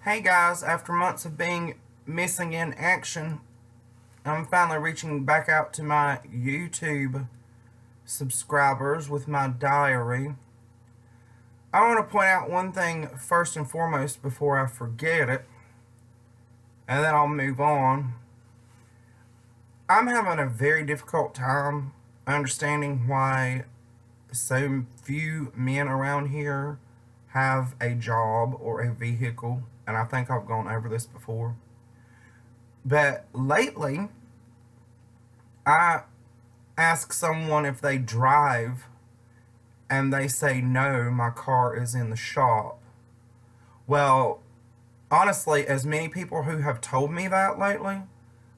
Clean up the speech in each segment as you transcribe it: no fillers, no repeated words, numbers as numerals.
Hey guys, after months of being missing in action, I'm finally reaching back out to my YouTube subscribers with my diary. I want to point out one thing first and foremost before I forget it, and then I'll move on. I'm having a very difficult time understanding why so few men around here have a job or a vehicle, and I think I've gone over this before. But lately, I ask someone if they drive, and they say no, my car is in the shop. Well, honestly, as many people who have told me that lately,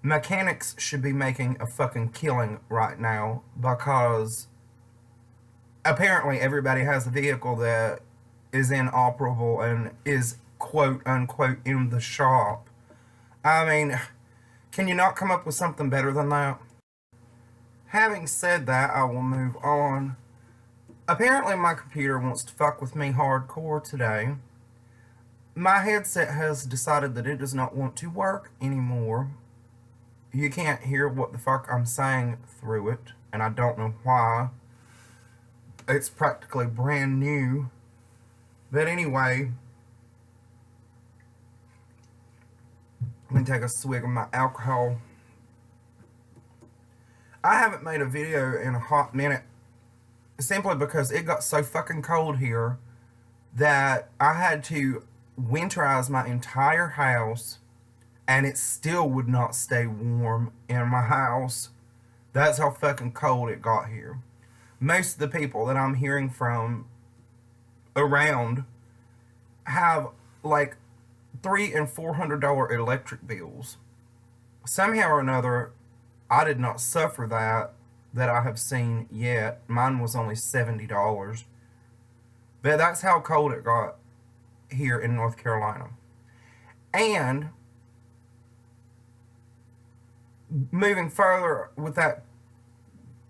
mechanics should be making a fucking killing right now, because apparently everybody has a vehicle that is inoperable and is quote unquote in the shop. I mean, can you not come up with something better than that? Having said that, I will move on. Apparently my computer wants to fuck with me hardcore today. My headset has decided that it does not want to work anymore. You can't hear what the fuck I'm saying through it, and I don't know why. It's practically brand new. But anyway, let me take a swig of my alcohol. I haven't made a video in a hot minute, simply because it got so fucking cold here that I had to winterize my entire house, and it still would not stay warm in my house. That's how fucking cold it got here. Most of the people that I'm hearing from around have like $300 and $400 electric bills. Somehow or another, I did not suffer that I have seen yet. Mine was only $70. But that's how cold it got here in North Carolina. And moving further with that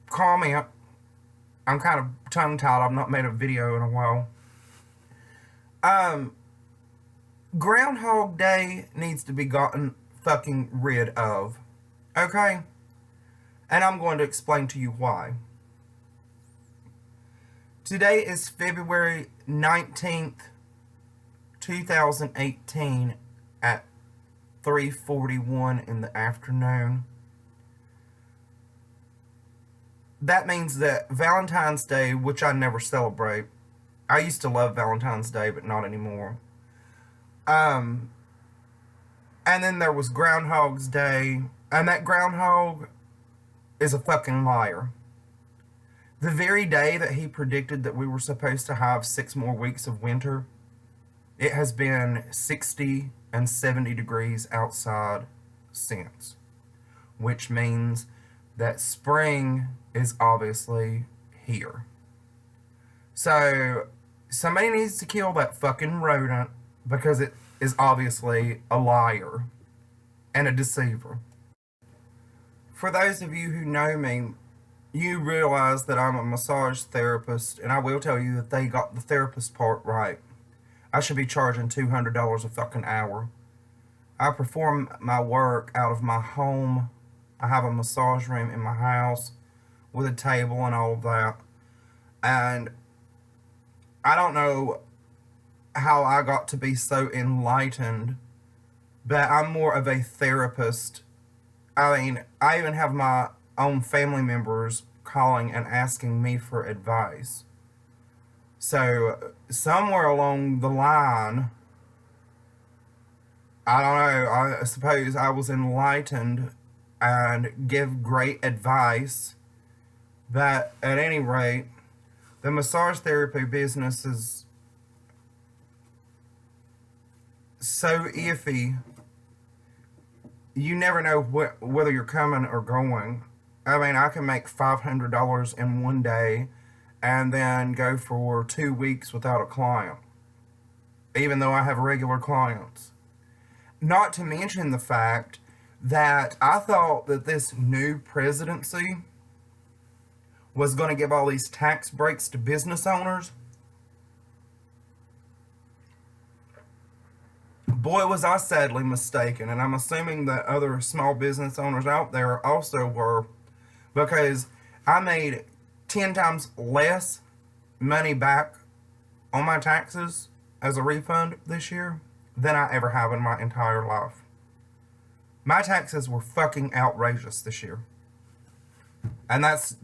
comment, I'm kind of tongue-tied. I've not made a video in a while. Groundhog Day needs to be gotten fucking rid of. Okay? And I'm going to explain to you why. Today is February 19th, 2018 at 3:41 in the afternoon. That means that Valentine's Day, which I never celebrate. I used to love Valentine's Day, but not anymore. And then there was Groundhog's Day, and that groundhog is a fucking liar. The very day that he predicted that we were supposed to have 6 more weeks of winter, it has been 60 and 70 degrees outside since, which means that spring is obviously here. So somebody needs to kill that fucking rodent, because it is obviously a liar and a deceiver. For those of you who know me, you realize that I'm a massage therapist, and I will tell you that they got the therapist part right. I should be charging $200 a fucking hour. I perform my work out of my home. I have a massage room in my house with a table and all of that. And I don't know how I got to be so enlightened, but I'm more of a therapist. I mean, I even have my own family members calling and asking me for advice. So, somewhere along the line, I don't know, I suppose I was enlightened and give great advice. But at any rate, the massage therapy business is so iffy. You never know whether you're coming or going. I mean, I can make $500 in one day and then go for 2 weeks without a client, even though I have regular clients. Not to mention the fact that I thought that this new presidency was going to give all these tax breaks to business owners. Boy, was I sadly mistaken, and I'm assuming that other small business owners out there also were, because I made 10 times less money back on my taxes as a refund this year than I ever have in my entire life. My taxes were fucking outrageous this year. And that's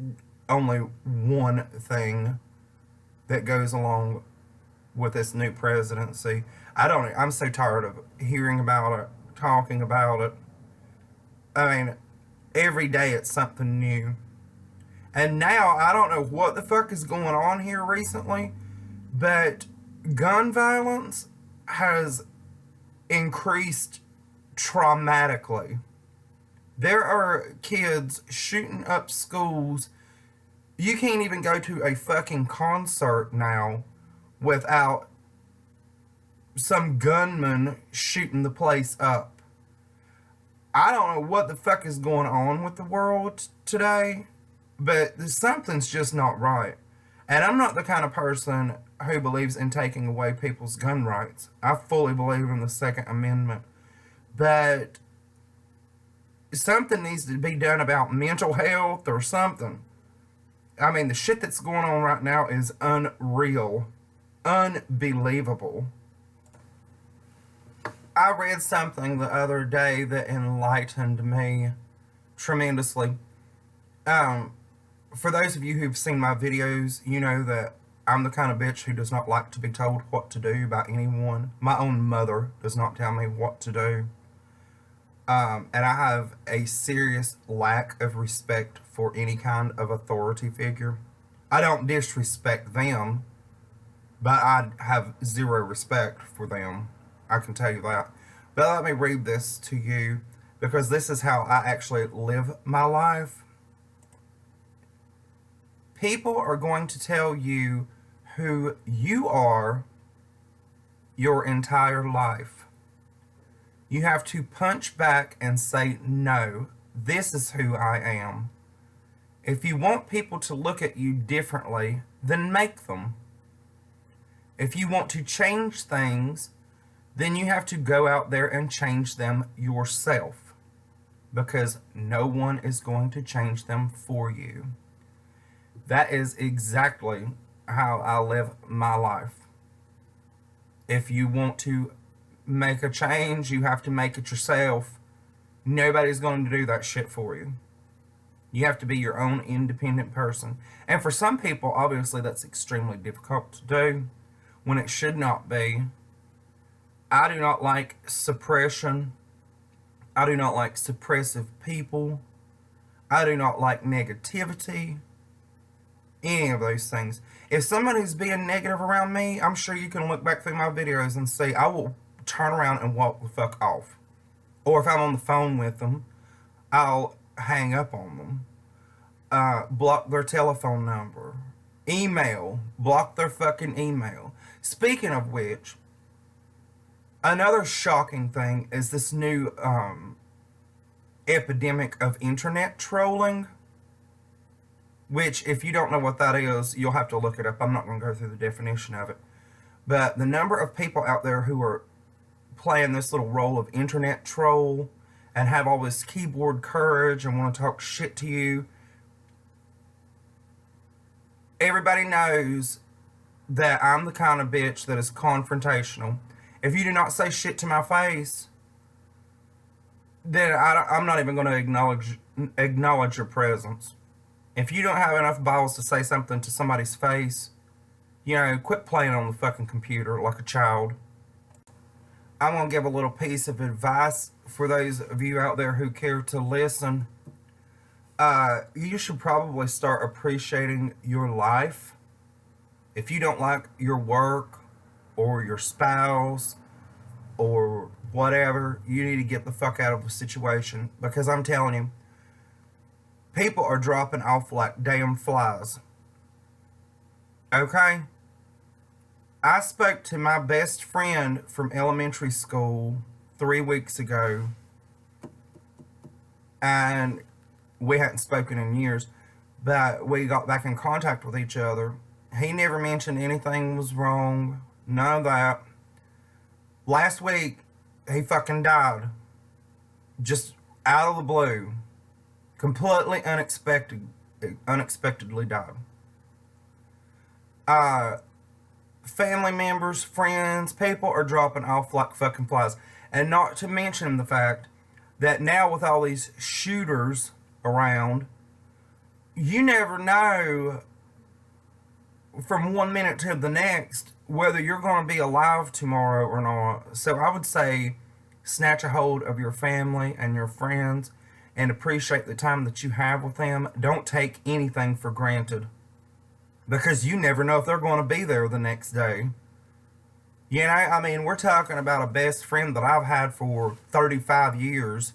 only one thing that goes along with this new presidency. I'm so tired of hearing about it, talking about it. I mean, every day it's something new. And now, I don't know what the fuck is going on here recently, but gun violence has increased traumatically. There are kids shooting up schools. You can't even go to a fucking concert now without some gunman shooting the place up. I don't know what the fuck is going on with the world today, but something's just not right. And I'm not the kind of person who believes in taking away people's gun rights. I fully believe in the Second Amendment. But something needs to be done about mental health or something. I mean, the shit that's going on right now is unreal. Unbelievable. I read something the other day that enlightened me tremendously. For those of you who've seen my videos, you know that I'm the kind of bitch who does not like to be told what to do by anyone. My own mother does not tell me what to do. And I have a serious lack of respect for any kind of authority figure. I don't disrespect them, but I have zero respect for them. I can tell you that. But let me read this to you, because this is how I actually live my life. People are going to tell you who you are your entire life. You have to punch back and say, no, this is who I am. If you want people to look at you differently, then make them. If you want to change things, then you have to go out there and change them yourself, because no one is going to change them for you. That is exactly how I live my life. If you want to make a change, you have to make it yourself. Nobody's going to do that shit for you. You have to be your own independent person. And for some people, obviously, that's extremely difficult to do when it should not be. I do not like suppression. I do not like suppressive people. I do not like negativity. Any of those things. If somebody's being negative around me, I'm sure you can look back through my videos and see I will turn around and walk the fuck off. Or if I'm on the phone with them, I'll hang up on them. Block their telephone number. Email. Block their fucking email. Speaking of which, another shocking thing is this new epidemic of internet trolling. Which, if you don't know what that is, you'll have to look it up. I'm not going to go through the definition of it. But the number of people out there who are playing this little role of internet troll and have all this keyboard courage and want to talk shit to you. Everybody knows that I'm the kind of bitch that is confrontational. If you do not say shit to my face, then I'm not even going to acknowledge your presence. If you don't have enough balls to say something to somebody's face, quit playing on the fucking computer like a child. I'm going to give a little piece of advice for those of you out there who care to listen. You should probably start appreciating your life. If you don't like your work or your spouse or whatever, you need to get the fuck out of the situation, because I'm telling you, people are dropping off like damn flies. Okay? I spoke to my best friend from elementary school 3 weeks ago, and we hadn't spoken in years, but we got back in contact with each other. He never mentioned anything was wrong, none of that. Last week, he fucking died. Just out of the blue. Completely unexpectedly died. Family members, friends, people are dropping off like fucking flies. And not to mention the fact that now with all these shooters around, you never know from 1 minute to the next whether you're going to be alive tomorrow or not. So I would say snatch a hold of your family and your friends and appreciate the time that you have with them. Don't take anything for granted, because you never know if they're going to be there the next day. We're talking about a best friend that I've had for 35 years.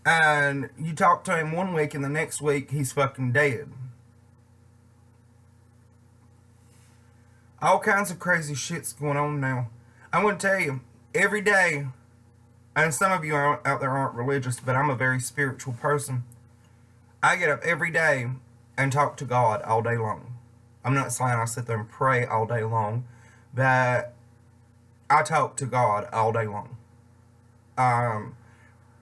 And you talk to him 1 week and the next week he's fucking dead. All kinds of crazy shit's going on now. I'm going to tell you, every day, and some of you out there aren't religious, but I'm a very spiritual person. I get up every day and talk to God all day long. I'm not saying I sit there and pray all day long, but I talk to God all day long.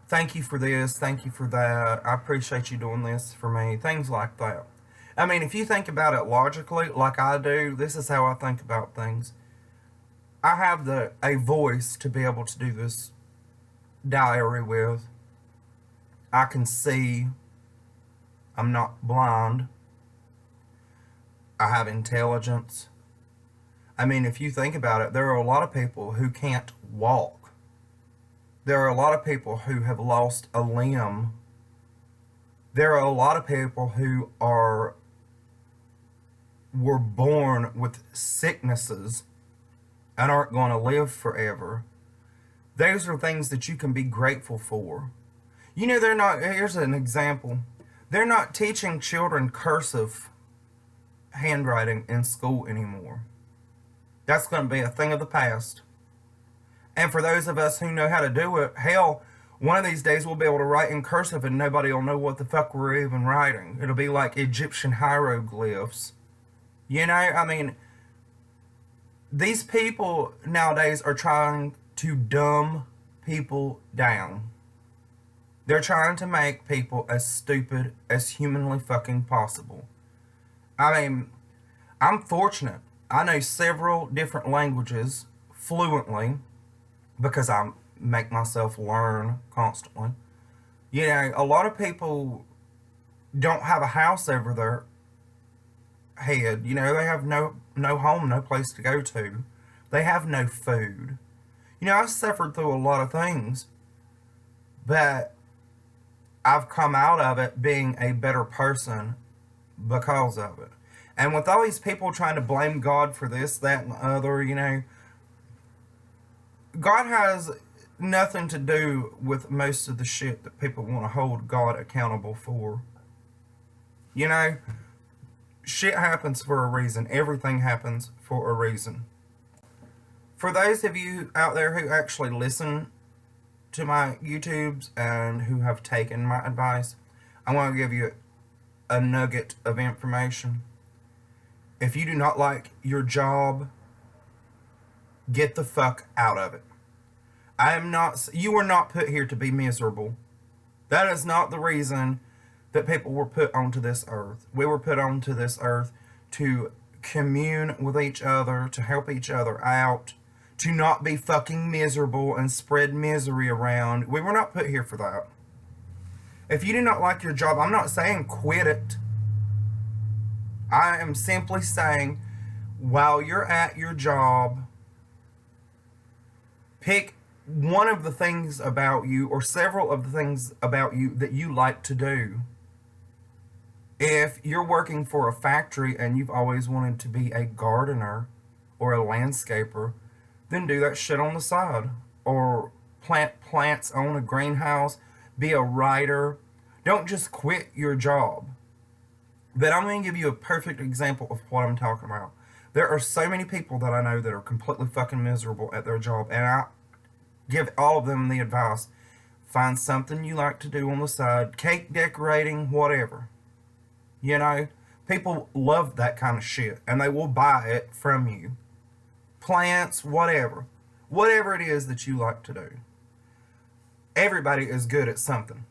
Thank you for this, thank you for that. I appreciate you doing this for me. Things like that. If you think about it logically, like I do, this is how I think about things. I have a voice to be able to do this diary with. I can see. I'm not blind. I have intelligence. If you think about it, there are a lot of people who can't walk. There are a lot of people who have lost a limb. There are a lot of people who were born with sicknesses and aren't going to live forever. Those are things that you can be grateful for. They're not, here's an example. They're not teaching children cursive handwriting in school anymore. That's going to be a thing of the past. And for those of us who know how to do it, hell, one of these days we'll be able to write in cursive and nobody will know what the fuck we're even writing. It'll be like Egyptian hieroglyphs. These people nowadays are trying to dumb people down. They're trying to make people as stupid as humanly fucking possible. I'm fortunate. I know several different languages fluently because I make myself learn constantly. A lot of people don't have a house over their head. They have no home, no place to go to. They have no food. I've suffered through a lot of things, but I've come out of it being a better person because of it. And with all these people trying to blame God for this, that, and the other, God has nothing to do with most of the shit that people want to hold God accountable for. Shit happens for a reason. Everything happens for a reason. For those of you out there who actually listen to my YouTubes and who have taken my advice, I want to give you a nugget of information. If you do not like your job, get the fuck out of it. You were not put here to be miserable. That is not the reason that people were put onto this earth. We were put onto this earth to commune with each other, to help each other out, to not be fucking miserable and spread misery around. We were not put here for that. If you do not like your job, I'm not saying quit it. I am simply saying, while you're at your job, pick one of the things about you or several of the things about you that you like to do. If you're working for a factory and you've always wanted to be a gardener or a landscaper, then do that shit on the side. Or plant plants, own a greenhouse, be a writer. Don't just quit your job. But I'm going to give you a perfect example of what I'm talking about. There are so many people that I know that are completely fucking miserable at their job, and I give all of them the advice: find something you like to do on the side, cake decorating, whatever. You know, people love that kind of shit, and they will buy it from you. Plants, whatever. Whatever it is that you like to do. Everybody is good at something.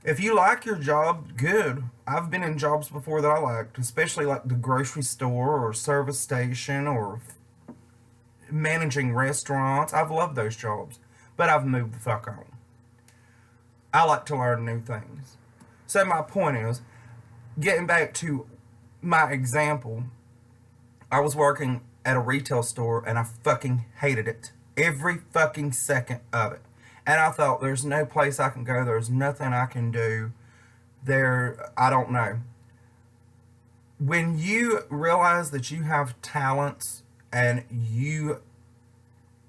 If you like your job, good. I've been in jobs before that I liked, especially like the grocery store or service station or managing restaurants. I've loved those jobs, but I've moved the fuck on. I like to learn new things. So my point is, getting back to my example, I was working at a retail store and I fucking hated it. Every fucking second of it. And I thought, there's no place I can go. There's nothing I can do. I don't know. When you realize that you have talents and you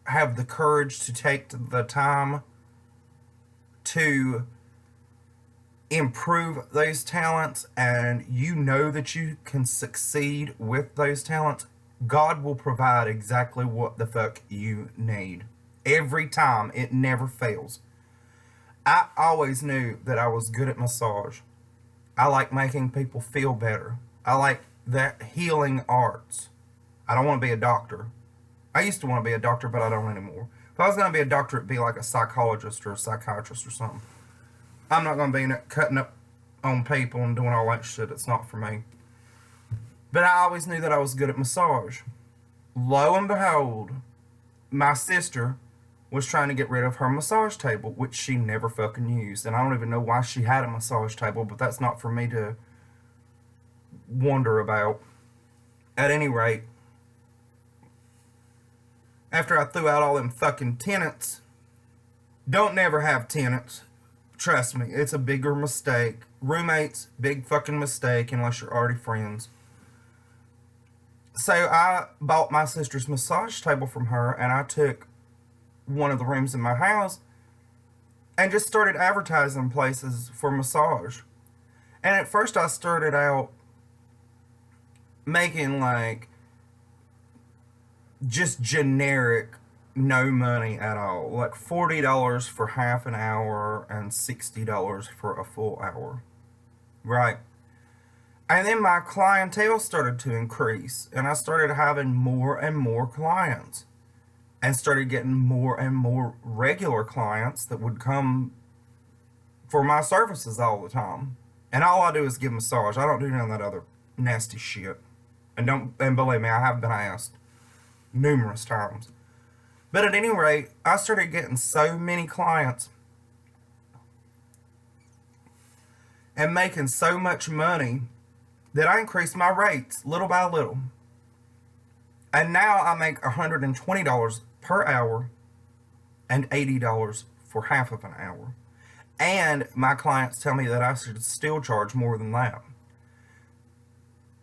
have the courage to take the time to improve those talents, and you know that you can succeed with those talents, God will provide exactly what the fuck you need. Every time. It never fails. I always knew that I was good at massage. I like making people feel better. I like that healing arts. I don't want to be a doctor. I used to want to be a doctor, but I don't anymore. If I was going to be a doctor, it'd be like a psychologist or a psychiatrist or something. I'm not going to be cutting up on people and doing all that shit. It's not for me. But I always knew that I was good at massage. Lo and behold, my sister was trying to get rid of her massage table, which she never fucking used. And I don't even know why she had a massage table, but that's not for me to wonder about. At any rate, after I threw out all them fucking tenants, don't never have tenants. Trust me, it's a bigger mistake. Roommates, big fucking mistake unless you're already friends. So I bought my sister's massage table from her, and I took one of the rooms in my house and just started advertising places for massage. And at first I started out making like just generic, no money at all, like $40 for half an hour and $60 for a full hour, right? And then my clientele started to increase, and I started having more and more clients, and started getting more and more regular clients that would come for my services all the time. And all I do is give massage. I don't do none of that other nasty shit. And believe me, I have been asked numerous times. But at any rate, I started getting so many clients and making so much money that I increased my rates little by little. And now I make $120 per hour and $80 for half of an hour. And my clients tell me that I should still charge more than that.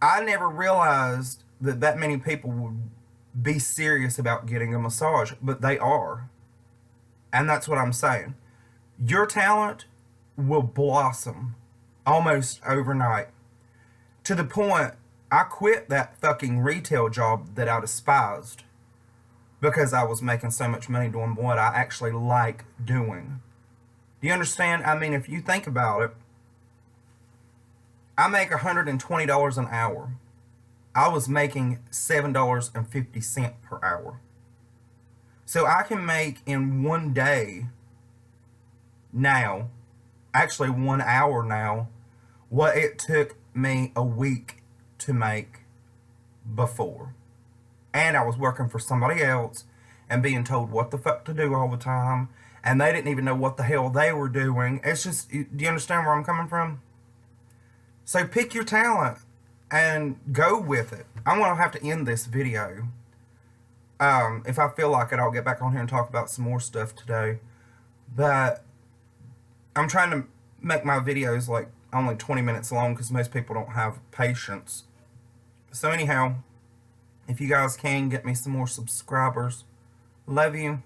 I never realized that many people would be serious about getting a massage, but they are. And that's what I'm saying. Your talent will blossom almost overnight. To the point, I quit that fucking retail job that I despised because I was making so much money doing what I actually like doing. Do you understand? I mean, if you think about it, I make $120 an hour. I was making $7.50 per hour. So I can make in one day now, actually 1 hour now, what it took me a week to make before. And I was working for somebody else and being told what the fuck to do all the time. And they didn't even know what the hell they were doing. It's just, do you understand where I'm coming from? So pick your talent and go with it. I'm going to have to end this video. If I feel like it, I'll get back on here and talk about some more stuff today. But I'm trying to make my videos like only 20 minutes long because most people don't have patience. So anyhow, if you guys can get me some more subscribers, love you.